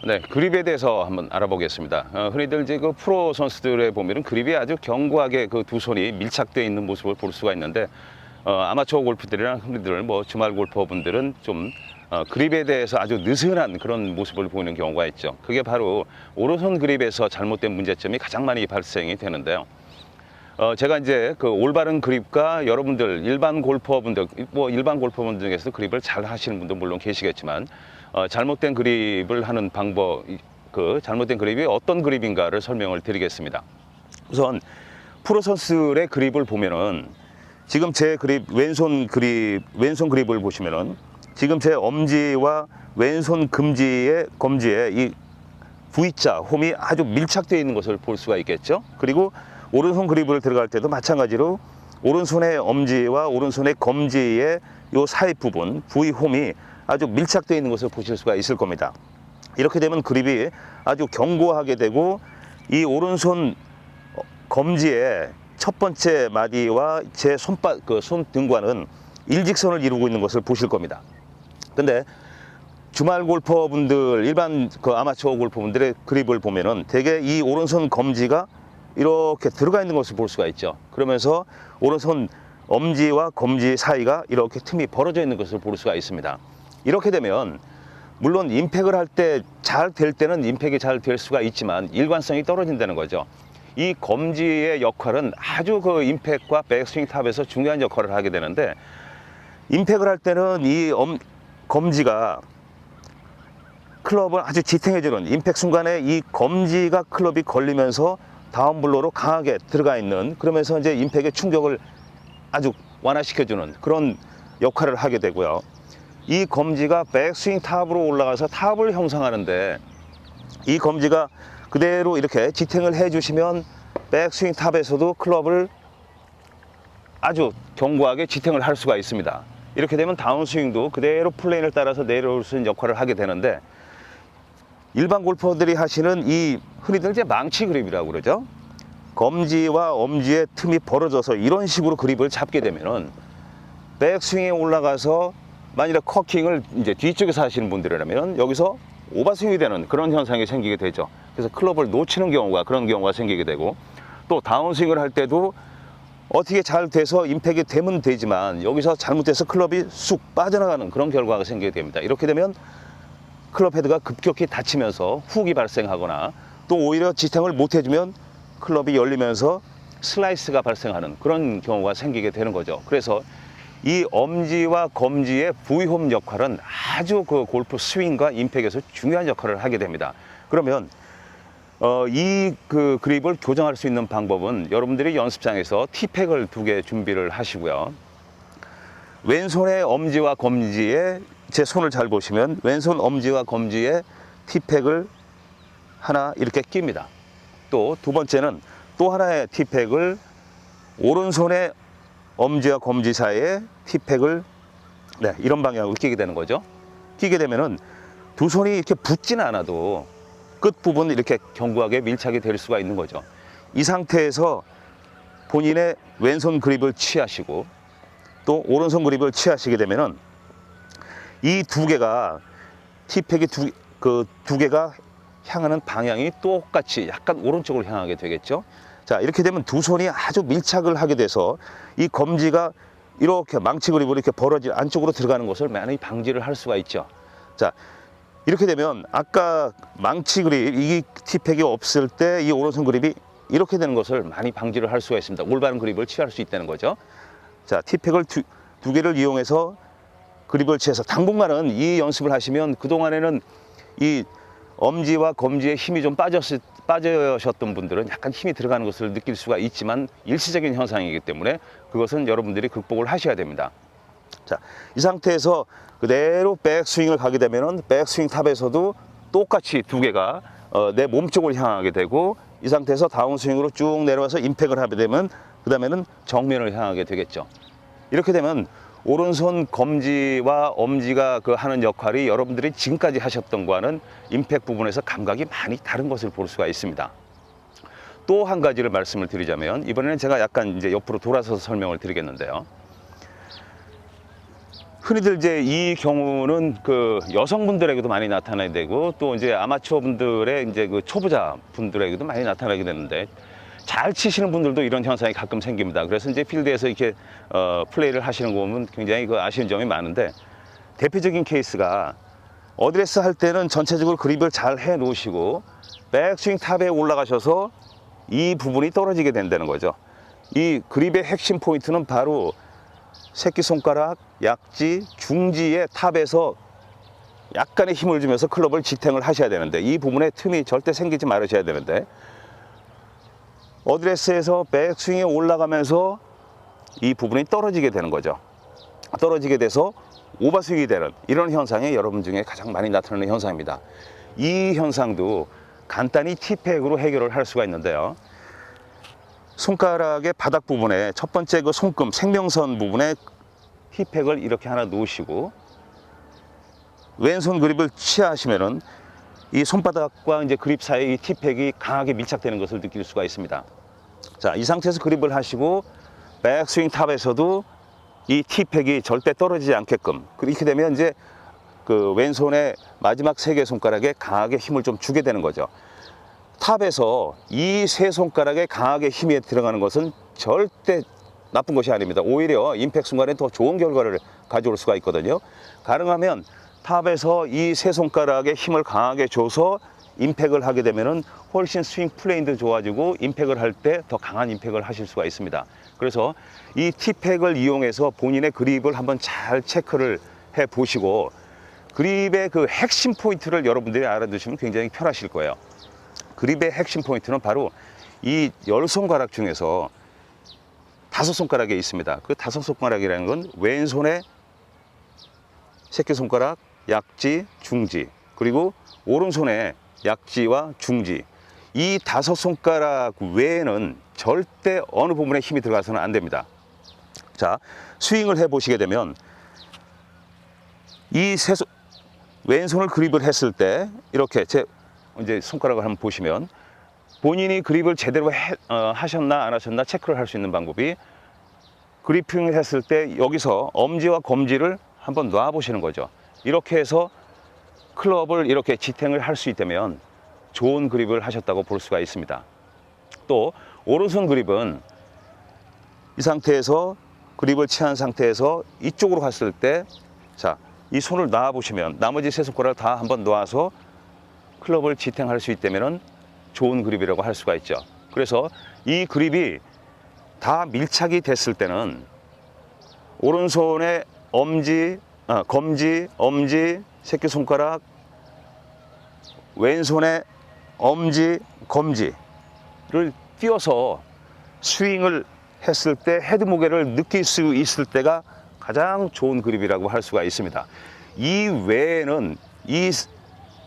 네, 그립에 대해서 한번 알아보겠습니다. 흔히들 이제 그 프로 선수들의 보면은 그립이 아주 견고하게 그 두 손이 밀착되어 있는 모습을 볼 수가 있는데, 아마추어 골프들이나 흔히들 뭐 주말 골퍼분들은 좀 그립에 대해서 아주 느슨한 그런 모습을 보이는 경우가 있죠. 그게 바로 오른손 그립에서 잘못된 문제점이 가장 많이 발생이 되는데요. 제가 이제 그 올바른 그립과 여러분들 일반 골퍼분들, 뭐 일반 골퍼분들 중에서도 그립을 잘 하시는 분도 물론 계시겠지만, 잘못된 그립을 하는 방법, 그 잘못된 그립이 어떤 그립인가를 설명을 드리겠습니다. 우선 프로 선수들의 그립을 보면은 지금 제 그립, 왼손 그립을 보시면은 지금 제 엄지와 왼손 검지에 이 V자 홈이 아주 밀착되어 있는 것을 볼 수가 있겠죠. 그리고 오른손 그립을 들어갈 때도 마찬가지로 오른손의 엄지와 오른손의 검지의 요 사이 부분 V 홈이 아주 밀착되어 있는 것을 보실 수가 있을 겁니다. 이렇게 되면 그립이 아주 견고하게 되고, 이 오른손 검지의 첫 번째 마디와 제 손등과는 일직선을 이루고 있는 것을 보실 겁니다. 근데 주말 골퍼분들, 일반 그 아마추어 골퍼분들의 그립을 보면은 대개 이 오른손 검지가 이렇게 들어가 있는 것을 볼 수가 있죠. 그러면서 오른손 엄지와 검지 사이가 이렇게 틈이 벌어져 있는 것을 볼 수가 있습니다. 이렇게 되면 물론 임팩을 할 때 잘 될 때는 임팩이 잘 될 수가 있지만 일관성이 떨어진다는 거죠. 이 검지의 역할은 아주 그 임팩과 백스윙 탑에서 중요한 역할을 하게 되는데, 임팩을 할 때는 이 검지가 클럽을 아주 지탱해주는, 임팩 순간에 이 검지가 클럽이 걸리면서 다운블로로 강하게 들어가 있는, 그러면서 이제 임팩의 충격을 아주 완화시켜주는 그런 역할을 하게 되고요. 이 검지가 백스윙 탑으로 올라가서 탑을 형성하는데, 이 검지가 그대로 이렇게 지탱을 해주시면 백스윙 탑에서도 클럽을 아주 견고하게 지탱을 할 수가 있습니다. 이렇게 되면 다운스윙도 그대로 플레인을 따라서 내려올 수 있는 역할을 하게 되는데, 일반 골퍼들이 하시는 이 흔히들 이제 망치 그립이라고 그러죠. 검지와 엄지의 틈이 벌어져서 이런 식으로 그립을 잡게 되면은 백스윙에 올라가서 만일에 커킹을 이제 뒤쪽에서 하시는 분들이라면 여기서 오버스윙이 되는 그런 현상이 생기게 되죠. 그래서 클럽을 놓치는 경우가, 그런 경우가 생기게 되고, 또 다운스윙을 할 때도 어떻게 잘 돼서 임팩이 되면 되지만 여기서 잘못돼서 클럽이 쑥 빠져나가는 그런 결과가 생기게 됩니다. 이렇게 되면 클럽 헤드가 급격히 닫히면서 훅이 발생하거나, 또 오히려 지탱을 못 해주면 클럽이 열리면서 슬라이스가 발생하는 그런 경우가 생기게 되는 거죠. 그래서 이 엄지와 검지의 V홈 역할은 아주 그 골프 스윙과 임팩에서 중요한 역할을 하게 됩니다. 그러면 이 그 그립을 교정할 수 있는 방법은 여러분들이 연습장에서 티팩을 2개 준비를 하시고요. 왼손의 엄지와 검지에, 제 손을 잘 보시면 왼손 엄지와 검지에 티팩을 하나 이렇게 낍니다. 또 두 번째는 또 하나의 티팩을 오른손의 엄지와 검지 사이에 티팩을, 네, 이런 방향으로 끼게 되는 거죠. 끼게 되면은 두 손이 이렇게 붙지는 않아도 끝부분 이렇게 견고하게 밀착이 될 수가 있는 거죠. 이 상태에서 본인의 왼손 그립을 취하시고 또 오른손 그립을 취하시게 되면은 이 두 개가, 티팩이 두 개가 향하는 방향이 똑같이 약간 오른쪽으로 향하게 되겠죠. 자, 이렇게 되면 두 손이 아주 밀착을 하게 돼서 이 검지가 이렇게 망치 그립으로 이렇게 벌어질 안쪽으로 들어가는 것을 많이 방지를 할 수가 있죠. 자, 이렇게 되면 아까 망치 그립, 이 티팩이 없을 때 이 오른손 그립이 이렇게 되는 것을 많이 방지를 할 수가 있습니다. 올바른 그립을 취할 수 있다는 거죠. 자, 티팩을 두 개를 이용해서 그립을 취해서 당분간은 이 연습을 하시면, 그동안에는 이 엄지와 검지에 힘이 좀 빠져셨던 분들은 약간 힘이 들어가는 것을 느낄 수가 있지만 일시적인 현상이기 때문에 그것은 여러분들이 극복을 하셔야 됩니다. 자, 이 상태에서 그대로 백스윙을 가게 되면은 백스윙 탑에서도 똑같이 두 개가 내 몸쪽을 향하게 되고, 이 상태에서 다운스윙으로 쭉 내려와서 임팩을 하게 되면 그 다음에는 정면을 향하게 되겠죠. 이렇게 되면 오른손 검지와 엄지가 그 하는 역할이 여러분들이 지금까지 하셨던 거와는 임팩 부분에서 감각이 많이 다른 것을 볼 수가 있습니다. 또 한 가지를 말씀을 드리자면, 이번에는 제가 약간 이제 옆으로 돌아서서 설명을 드리겠는데요. 흔히들 이제 이 경우는 그 여성분들에게도 많이 나타나게 되고 또 이제 아마추어 분들의 이제 그 초보자 분들에게도 많이 나타나게 되는데 잘 치시는 분들도 이런 현상이 가끔 생깁니다. 그래서 이제 필드에서 이렇게 플레이를 하시는 거 보면 굉장히 그 아쉬운 점이 많은데 대표적인 케이스가 어드레스 할 때는 전체적으로 그립을 잘 해 놓으시고 백스윙 탑에 올라가셔서 이 부분이 떨어지게 된다는 거죠. 이 그립의 핵심 포인트는 바로 새끼손가락, 약지, 중지의 탑에서 약간의 힘을 주면서 클럽을 지탱을 하셔야 되는데 이 부분에 틈이 절대 생기지 말으셔야 되는데 어드레스에서 백스윙에 올라가면서 이 부분이 떨어지게 되는 거죠. 떨어지게 돼서 오버스윙이 되는 이런 현상이 여러분 중에 가장 많이 나타나는 현상입니다. 이 현상도 간단히 티팩으로 해결을 할 수가 있는데요. 손가락의 바닥 부분에 첫 번째 그 손금 생명선 부분에 티팩을 이렇게 하나 놓으시고 왼손 그립을 취하시면은 이 손바닥과 이제 그립 사이에 이 티팩이 강하게 밀착되는 것을 느낄 수가 있습니다. 자, 이 상태에서 그립을 하시고 백스윙 탑에서도 이 티팩이 절대 떨어지지 않게끔 이렇게 되면 이제 그 왼손의 마지막 세 개 손가락에 강하게 힘을 좀 주게 되는 거죠. 탑에서 이 세 손가락에 강하게 힘이 들어가는 것은 절대 나쁜 것이 아닙니다. 오히려 임팩트 순간에 더 좋은 결과를 가져올 수가 있거든요. 가능하면 탑에서 이 세 손가락에 힘을 강하게 줘서 임팩을 하게 되면은 훨씬 스윙 플레인도 좋아지고 임팩을 할 때 더 강한 임팩을 하실 수가 있습니다. 그래서 이 티팩을 이용해서 본인의 그립을 한번 잘 체크를 해 보시고 그립의 그 핵심 포인트를 여러분들이 알아두시면 굉장히 편하실 거예요. 그립의 핵심 포인트는 바로 이 10손가락 중에서 5손가락에 있습니다. 그 5손가락이라는 건 왼손의 새끼손가락, 약지, 중지, 그리고 오른손의 약지와 중지, 이 5손가락 외에는 절대 어느 부분에 힘이 들어가서는 안 됩니다. 자, 스윙을 해 보시게 되면 이 왼손을 그립을 했을 때 이렇게 이제 손가락을 한번 보시면 본인이 그립을 제대로 하셨나 안 하셨나 체크를 할 수 있는 방법이 그리핑을 했을 때 여기서 엄지와 검지를 한번 놔 보시는 거죠. 이렇게 해서 클럽을 이렇게 지탱을 할 수 있다면 좋은 그립을 하셨다고 볼 수가 있습니다. 또 오른손 그립은 이 상태에서 그립을 취한 상태에서 이쪽으로 갔을 때 자, 이 손을 놔 보시면 나머지 세 손가락을 다 한번 놓아서 클럽을 지탱할 수 있다면 좋은 그립이라고 할 수가 있죠. 그래서 이 그립이 다 밀착이 됐을 때는 오른손의 검지, 엄지, 새끼손가락, 왼손의 엄지, 검지를 띄워서 스윙을 했을 때 헤드 무게를 느낄 수 있을 때가 가장 좋은 그립이라고 할 수가 있습니다. 이 외에는 이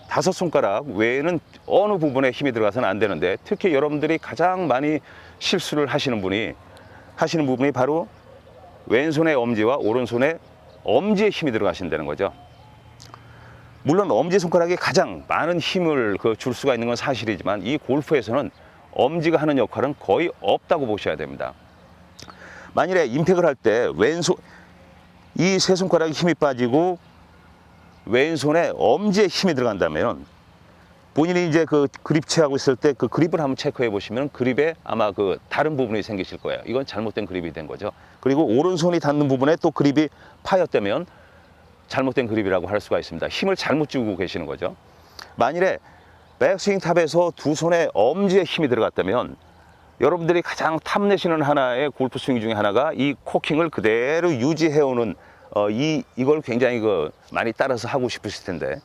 5손가락 외에는 어느 부분에 힘이 들어가서는 안 되는데 특히 여러분들이 가장 많이 실수를 하시는 부분이 바로 왼손의 엄지와 오른손의 엄지에 힘이 들어가신다는 거죠. 물론 엄지손가락이 가장 많은 힘을 줄 수가 있는 건 사실이지만 이 골프에서는 엄지가 하는 역할은 거의 없다고 보셔야 됩니다. 만일에 임팩을 할 때 이 세 손가락에 힘이 빠지고 왼손에 엄지에 힘이 들어간다면 본인이 이제 그 그립 취하고 있을 때 그 그립을 한번 체크해 보시면 그립에 아마 그 다른 부분이 생기실 거예요. 이건 잘못된 그립이 된 거죠. 그리고 오른손이 닿는 부분에 또 그립이 파였다면 잘못된 그립이라고 할 수가 있습니다. 힘을 잘못 주고 계시는 거죠. 만일에 백스윙 탑에서 두 손의 엄지에 힘이 들어갔다면 여러분들이 가장 탐내시는 하나의 골프 스윙 중에 하나가 이 코킹을 그대로 유지해오는 이걸 굉장히 많이 따라서 하고 싶으실 텐데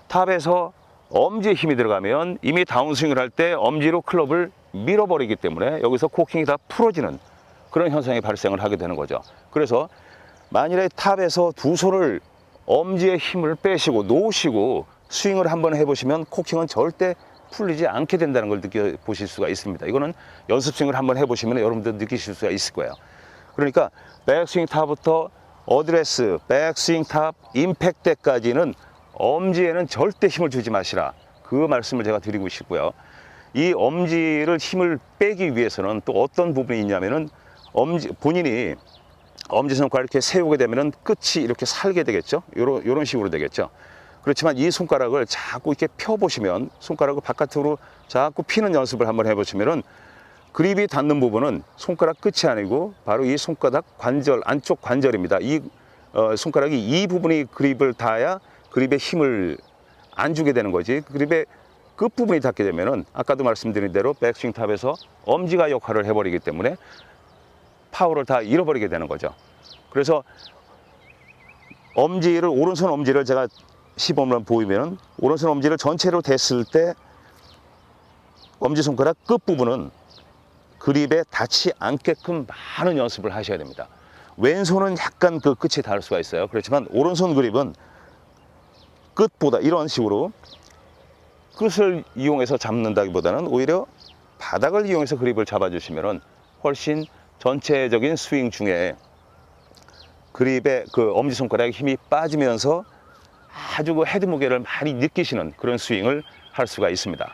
탑에서 엄지에 힘이 들어가면 이미 다운스윙을 할 때 엄지로 클럽을 밀어버리기 때문에 여기서 코킹이 다 풀어지는 그런 현상이 발생을 하게 되는 거죠. 그래서 만일에 탑에서 두 손을 엄지에 힘을 빼시고 놓으시고 스윙을 한번 해보시면 코킹은 절대 풀리지 않게 된다는 걸 느껴보실 수가 있습니다. 이거는 연습 스윙을 한번 해보시면 여러분들 느끼실 수가 있을 거예요. 그러니까 백스윙 탑부터 어드레스, 백스윙 탑, 임팩트 때까지는 엄지에는 절대 힘을 주지 마시라. 그 말씀을 제가 드리고 싶고요. 이 엄지를 힘을 빼기 위해서는 또 어떤 부분이 있냐면은 본인이 엄지손가락을 이렇게 세우게 되면은 끝이 이렇게 살게 되겠죠. 요런 식으로 되겠죠. 그렇지만 이 손가락을 자꾸 이렇게 펴보시면, 손가락을 바깥으로 자꾸 피는 연습을 한번 해보시면은 그립이 닿는 부분은 손가락 끝이 아니고 바로 이 손가락 관절, 안쪽 관절입니다. 이 손가락이 이 부분이 그립을 닿아야 그립에 힘을 안 주게 되는 거지. 그립의 끝부분이 닿게 되면은 아까도 말씀드린 대로 백스윙 탑에서 엄지가 역할을 해버리기 때문에 파워를 다 잃어버리게 되는 거죠. 그래서 엄지를, 오른손 엄지를 제가 시범을 보이면은 오른손 엄지를 전체로 댔을 때 엄지손가락 끝부분은 그립에 닿지 않게끔 많은 연습을 하셔야 됩니다. 왼손은 약간 그 끝이 닿을 수가 있어요. 그렇지만 오른손 그립은 끝보다 이런 식으로 끝을 이용해서 잡는다기보다는 오히려 바닥을 이용해서 그립을 잡아주시면 훨씬 전체적인 스윙 중에 그립에 그 엄지손가락에 힘이 빠지면서 아주 그 헤드 무게를 많이 느끼시는 그런 스윙을 할 수가 있습니다.